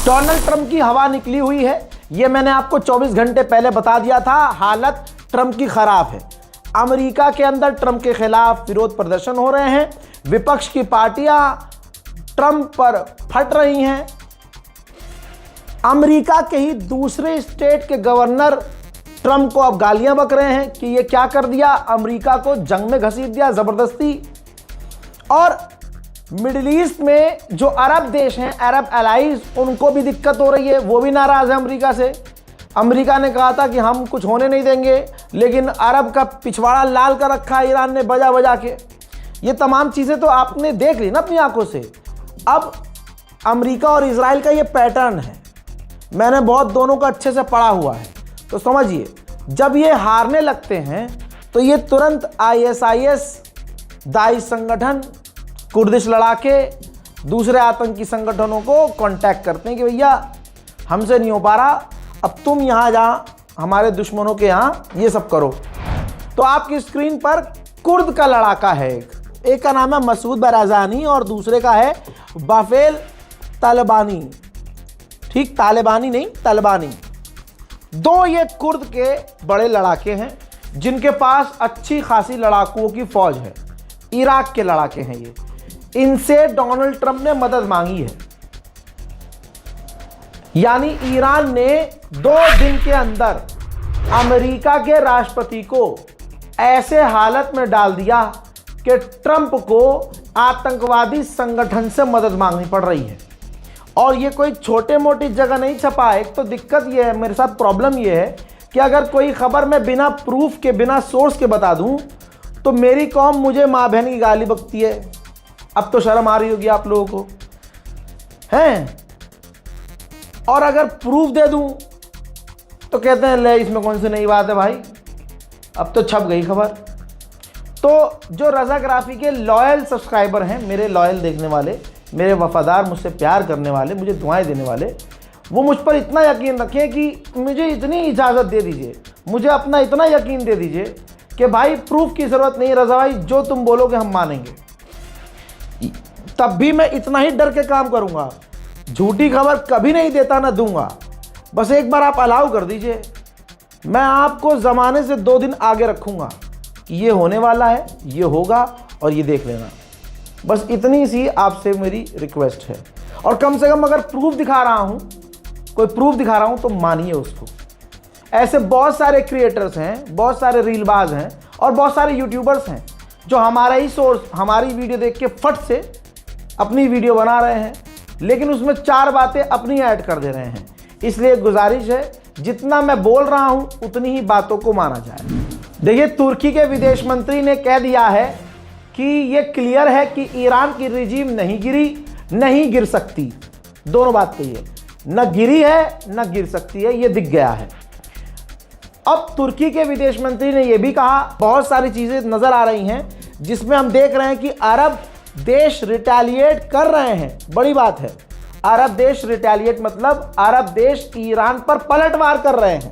Donald Trump की हवा निकली हुई है, यह मैंने आपको 24 घंटे पहले बता दिया था। हालत ट्रंप की खराब है। अमेरिका के अंदर ट्रंप के खिलाफ विरोध प्रदर्शन हो रहे हैं, विपक्ष की पार्टियां ट्रंप पर फट रही हैं। अमेरिका के ही दूसरे स्टेट के गवर्नर ट्रंप को अब गालियां बक रहे हैं कि ये क्या कर दिया, अमेरिका को जंग में घसीट दिया जबरदस्ती। और मिडिल ईस्ट में जो अरब देश हैं, अरब एलाइज, उनको भी दिक्कत हो रही है, वो भी नाराज है अमेरिका से। अमेरिका ने कहा था कि हम कुछ होने नहीं देंगे, लेकिन अरब का पिछवाड़ा लाल कर रखा है ईरान ने बजा बजा के। ये तमाम चीज़ें तो आपने देख ली ना अपनी आंखों से। अब अमेरिका और इजराइल का ये पैटर्न है, मैंने बहुत दोनों का अच्छे से पढ़ा हुआ है। तो समझिए, जब ये हारने लगते हैं तो ये तुरंत ISIS, दाइश संगठन, कुर्दिश लड़ाके, दूसरे आतंकी संगठनों को कांटेक्ट करते हैं कि भैया हमसे नहीं हो पा रहा, अब तुम यहाँ जा, हमारे दुश्मनों के यहाँ ये सब करो। तो आपकी स्क्रीन पर कुर्द का लड़ाका है, एक का नाम है मसूद बाराज़ानी और दूसरे का है बाफेल तालिबानी। ठीक, तालिबानी नहीं, तालिबानी। दो ये कुर्द के बड़े लड़ाके हैं जिनके पास अच्छी खासी लड़ाकुओं की फौज है। इराक के लड़ाके हैं ये। इनसे डोनाल्ड ट्रंप ने मदद मांगी है। यानी ईरान ने 2 दिन के अंदर अमेरिका के राष्ट्रपति को ऐसे हालत में डाल दिया कि ट्रंप को आतंकवादी संगठन से मदद मांगनी पड़ रही है। और ये कोई छोटे मोटी जगह नहीं छपा है। एक तो दिक्कत ये है, मेरे साथ प्रॉब्लम ये है कि अगर कोई खबर मैं बिना प्रूफ के, बिना सोर्स के बता दूं तो मेरी कौम मुझे माँ बहन की गाली बकती है। अब तो शर्म आ रही होगी आप लोगों को, हैं? और अगर प्रूफ दे दूं तो कहते हैं ले इसमें कौन सी नई बात है भाई, अब तो छप गई खबर। तो जो रज़ाग्राफी के लॉयल सब्सक्राइबर हैं, मेरे लॉयल देखने वाले, मेरे वफादार, मुझसे प्यार करने वाले, मुझे दुआएं देने वाले, वो मुझ पर इतना यकीन रखें कि मुझे इतनी इजाज़त दे दीजिए, मुझे अपना इतना यकीन दे दीजिए कि भाई प्रूफ की ज़रूरत नहीं, रज़ा भाई जो तुम बोलोगे हम मानेंगे। तब भी मैं इतना ही डर के काम करूँगा, झूठी खबर कभी नहीं देता ना दूंगा। बस एक बार आप अलाउ कर दीजिए, मैं आपको ज़माने से 2 दिन आगे रखूँगा कि ये होने वाला है, ये होगा और ये देख लेना। बस इतनी सी आपसे मेरी रिक्वेस्ट है। और कम से कम अगर प्रूफ दिखा रहा हूँ, कोई प्रूफ दिखा रहा हूँ तो मानिए उसको। ऐसे बहुत सारे क्रिएटर्स हैं, बहुत सारे रीलबाज हैं और बहुत सारे यूट्यूबर्स हैं जो हमारा ही सोर्स, हमारी वीडियो देख के फट से अपनी वीडियो बना रहे हैं, लेकिन उसमें 4 बातें अपनी ऐड कर दे रहे हैं। इसलिए गुजारिश है, जितना मैं बोल रहा हूँ उतनी ही बातों को माना जाए। देखिए, तुर्की के विदेश मंत्री ने कह दिया है कि ये क्लियर है कि ईरान की रिजीम नहीं गिरी, नहीं गिर सकती। दोनों बात कही है, न गिरी है न गिर सकती है, ये दिख गया है। अब तुर्की के विदेश मंत्री ने यह भी कहा, बहुत सारी चीजें नजर आ रही हैं जिसमें हम देख रहे हैं कि अरब देश रिटेलिएट कर रहे हैं। बड़ी बात है, अरब देश रिटेलिएट मतलब अरब देश ईरान पर पलटवार कर रहे हैं।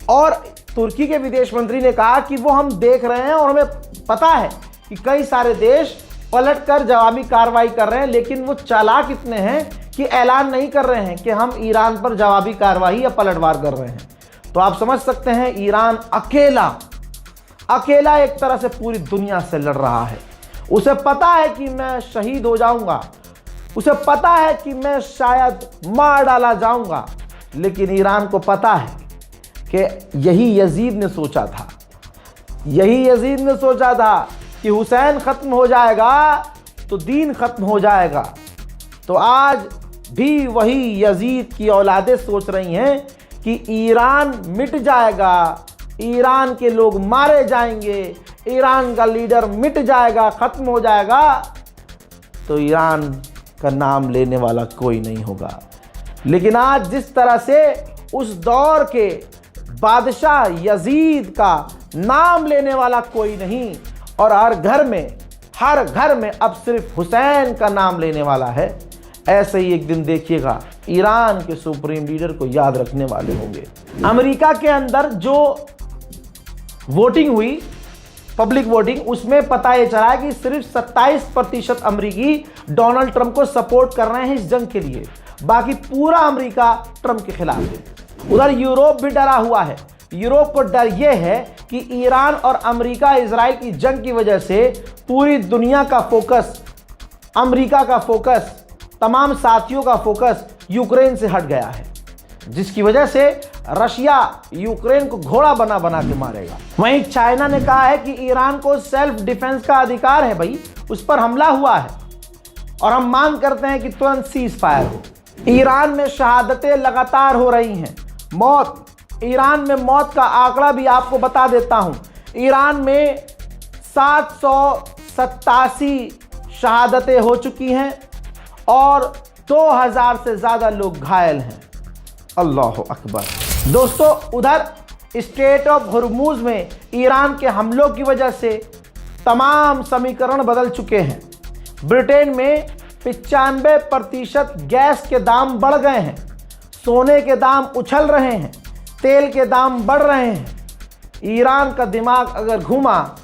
और तुर्की के विदेश मंत्री ने कहा कि वो हम देख रहे हैं और हमें पता है कि कई सारे देश पलटकर जवाबी कार्रवाई कर रहे हैं, लेकिन वो चालाक इतने हैं कि ऐलान नहीं कर रहे हैं कि हम ईरान पर जवाबी कार्रवाई या पलटवार कर रहे हैं। तो आप समझ सकते हैं, ईरान अकेला एक तरह से पूरी दुनिया से लड़ रहा है। उसे पता है कि मैं शहीद हो जाऊंगा, उसे पता है कि मैं शायद मार डाला जाऊंगा, लेकिन ईरान को पता है कि यही यजीद ने सोचा था, यही यजीद ने सोचा था कि हुसैन खत्म हो जाएगा तो दीन खत्म हो जाएगा। तो आज भी वही यजीद की औलादें सोच रही हैं कि ईरान मिट जाएगा, ईरान के लोग मारे जाएंगे, ईरान का लीडर मिट जाएगा, खत्म हो जाएगा, तो ईरान का नाम लेने वाला कोई नहीं होगा। लेकिन आज जिस तरह से उस दौर के बादशाह यजीद का नाम लेने वाला कोई नहीं और हर घर में अब सिर्फ हुसैन का नाम लेने वाला है, ऐसे ही एक दिन देखिएगा ईरान के सुप्रीम लीडर को याद रखने वाले होंगे। अमेरिका के अंदर जो वोटिंग हुई, पब्लिक वोटिंग, उसमें पता ये चला है कि सिर्फ 27% अमेरिकी डोनाल्ड ट्रंप को सपोर्ट कर रहे हैं इस जंग के लिए। बाकी पूरा अमेरिका ट्रंप के खिलाफ है। उधर यूरोप भी डरा हुआ है। यूरोप को डर यह है कि ईरान और अमेरिका इजराइल की जंग की वजह से पूरी दुनिया का फोकस, अमेरिका का फोकस, तमाम साथियों का फोकस यूक्रेन से हट गया है, जिसकी वजह से रशिया यूक्रेन को घोड़ा बना बना के मारेगा। वहीं चाइना ने कहा है कि ईरान को सेल्फ डिफेंस का अधिकार है, भाई उस पर हमला हुआ है और हम मांग करते हैं कि तुरंत सीज फायर हो। ईरान में शहादतें लगातार हो रही हैं। मौत, ईरान में मौत का आंकड़ा भी आपको बता देता हूं। ईरान में 787 शहादतें हो चुकी हैं और 2000 से ज़्यादा लोग घायल हैं। अल्लाह अकबर। दोस्तों, उधर स्ट्रेट ऑफ हुर्मुज में ईरान के हमलों की वजह से तमाम समीकरण बदल चुके हैं। ब्रिटेन में 95% गैस के दाम बढ़ गए हैं, सोने के दाम उछल रहे हैं, तेल के दाम बढ़ रहे हैं। ईरान का दिमाग अगर घूमा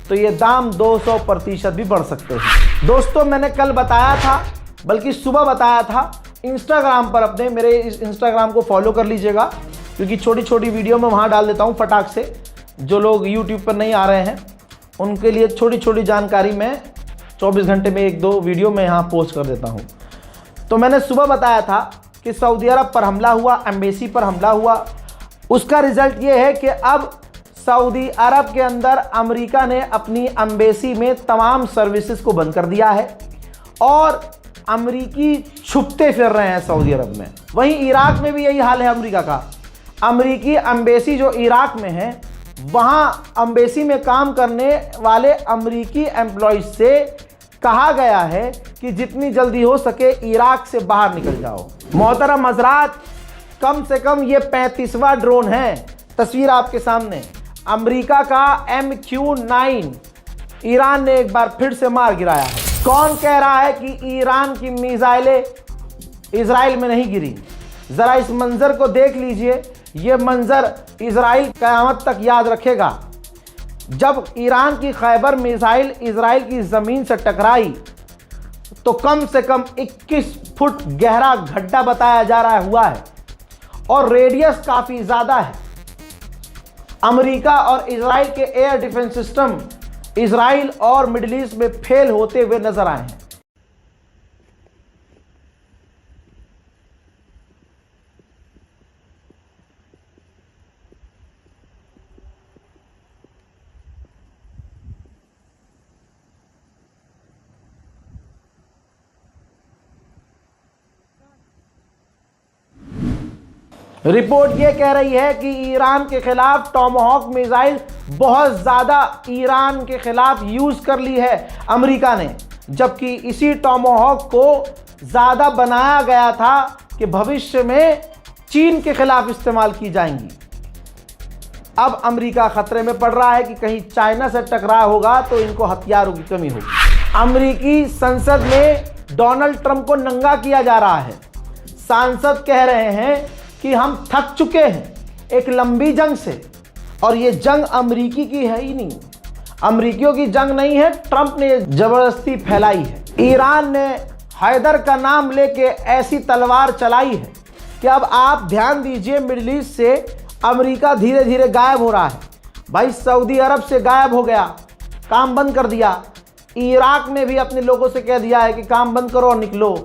तो ये दाम 200% भी बढ़ सकते हैं। दोस्तों, मैंने कल बताया था, बल्कि सुबह बताया था, इंस्टाग्राम पर अपने, मेरे इस इंस्टाग्राम को फॉलो कर लीजिएगा, क्योंकि छोटी छोटी वीडियो मैं वहाँ डाल देता हूँ फटाक से। जो लोग यूट्यूब पर नहीं आ रहे हैं उनके लिए छोटी छोटी जानकारी मैं 24 घंटे में 1-2 वीडियो में यहाँ पोस्ट कर देता हूँ। तो मैंने सुबह बताया था कि सऊदी अरब पर हमला हुआ, एम्बेसी पर हमला हुआ। उसका रिजल्ट ये है कि अब सऊदी अरब के अंदर अमेरिका ने अपनी एम्बेसी में तमाम सर्विसेज को बंद कर दिया है और अमेरिकी छुपते फिर रहे हैं सऊदी अरब में। वहीं इराक में भी यही हाल है अमेरिका का। अमेरिकी एम्बेसी जो इराक में है, वहाँ एम्बेसी में काम करने वाले अमेरिकी एम्प्लॉयज से कहा गया है कि जितनी जल्दी हो सके इराक से बाहर निकल जाओ। मोहतरम हजरात, कम से कम ये 35वां ड्रोन है। तस्वीर आपके सामने, अमेरिका का MQ-9 ईरान ने एक बार फिर से मार गिराया है। कौन कह रहा है कि ईरान की मिसाइलें इजराइल में नहीं गिरी? जरा इस मंजर को देख लीजिए। ये मंजर इजराइल क़यामत तक याद रखेगा। जब ईरान की खैबर मिसाइल इजराइल की ज़मीन से टकराई तो कम से कम 21 फुट गहरा गड्ढा बताया जा रहा हुआ है और रेडियस काफ़ी ज़्यादा है। अमेरिका और इजराइल के एयर डिफेंस सिस्टम इजराइल और मिडिल ईस्ट में फेल होते हुए नजर आए हैं। रिपोर्ट ये कह रही है कि ईरान के खिलाफ टॉमहॉक मिसाइल बहुत ज़्यादा ईरान के खिलाफ यूज़ कर ली है अमेरिका ने, जबकि इसी टॉमहॉक को ज़्यादा बनाया गया था कि भविष्य में चीन के खिलाफ इस्तेमाल की जाएंगी। अब अमेरिका खतरे में पड़ रहा है कि कहीं चाइना से टकराव होगा तो इनको हथियारों की कमी होगी। अमेरिकी संसद में डोनाल्ड ट्रंप को नंगा किया जा रहा है। सांसद कह रहे हैं कि हम थक चुके हैं एक लंबी जंग से, और ये जंग अमेरिकी की है ही नहीं, अमेरिकियों की जंग नहीं है, ट्रंप ने जबरदस्ती फैलाई है। ईरान ने हैदर का नाम लेके ऐसी तलवार चलाई है कि अब आप ध्यान दीजिए, मिडिल ईस्ट से अमेरिका धीरे धीरे गायब हो रहा है। भाई सऊदी अरब से गायब हो गया, काम बंद कर दिया। इराक ने भी अपने लोगों से कह दिया है कि काम बंद करो और निकलो।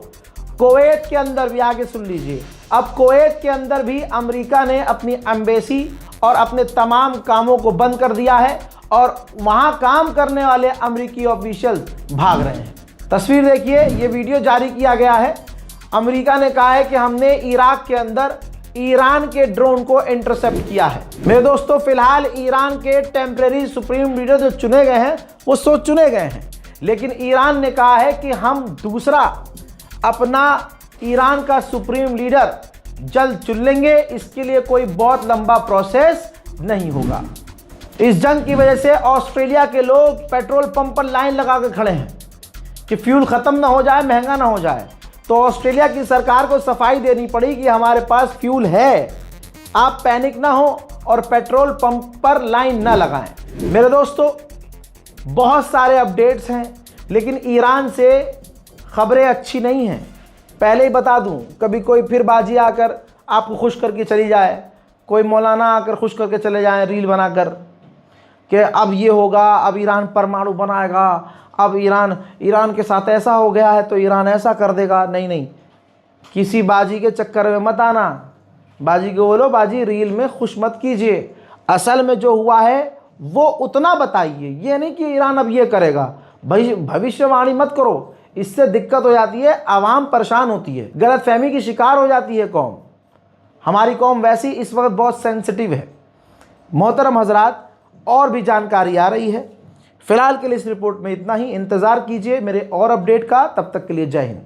कुवैत के अंदर भी, आगे सुन लीजिए, अब कुवैत के अंदर भी अमेरिका ने अपनी एम्बेसी और अपने तमाम कामों को बंद कर दिया है और वहां काम करने वाले अमेरिकी ऑफिशियल्स भाग रहे हैं। तस्वीर देखिए, ये वीडियो जारी किया गया है। अमेरिका ने कहा है कि हमने इराक के अंदर ईरान के ड्रोन को इंटरसेप्ट किया है। मेरे दोस्तों, फिलहाल ईरान के टेम्परेरी सुप्रीम लीडर जो चुने गए हैं वो चुने गए हैं, लेकिन ईरान ने कहा है कि हम दूसरा अपना ईरान का सुप्रीम लीडर जल्द चुन लेंगे। इसके लिए कोई बहुत लंबा प्रोसेस नहीं होगा। इस जंग की वजह से ऑस्ट्रेलिया के लोग पेट्रोल पंप पर लाइन लगा के खड़े हैं कि फ्यूल ख़त्म ना हो जाए, महंगा ना हो जाए। तो ऑस्ट्रेलिया की सरकार को सफाई देनी पड़ी कि हमारे पास फ्यूल है, आप पैनिक ना हो और पेट्रोल पंप पर लाइन ना लगाएं। मेरे दोस्तों, बहुत सारे अपडेट्स हैं, लेकिन ईरान से खबरें अच्छी नहीं हैं। पहले ही बता दूं, कभी कोई फिर बाजी आकर आपको खुश करके चली जाए, कोई मौलाना आकर खुश करके चले जाएं रील बनाकर कि अब ये होगा, अब ईरान परमाणु बनाएगा, अब ईरान के साथ ऐसा हो गया है तो ईरान ऐसा कर देगा। नहीं नहीं, किसी बाजी के चक्कर में मत आना। बाजी को बोलो बाजी रील में खुश मत कीजिए, असल में जो हुआ है वो उतना बताइए। ये नहीं कि ईरान अब ये करेगा, भविष्यवाणी मत करो, इससे दिक्कत हो जाती है, आवाम परेशान होती है, गलतफहमी की शिकार हो जाती है कौम। हमारी कौम वैसी इस वक्त बहुत सेंसिटिव है। मोहतरम हजरात, और भी जानकारी आ रही है। फिलहाल के लिए इस रिपोर्ट में इतना ही। इंतज़ार कीजिए मेरे और अपडेट का। तब तक के लिए जय हिंद।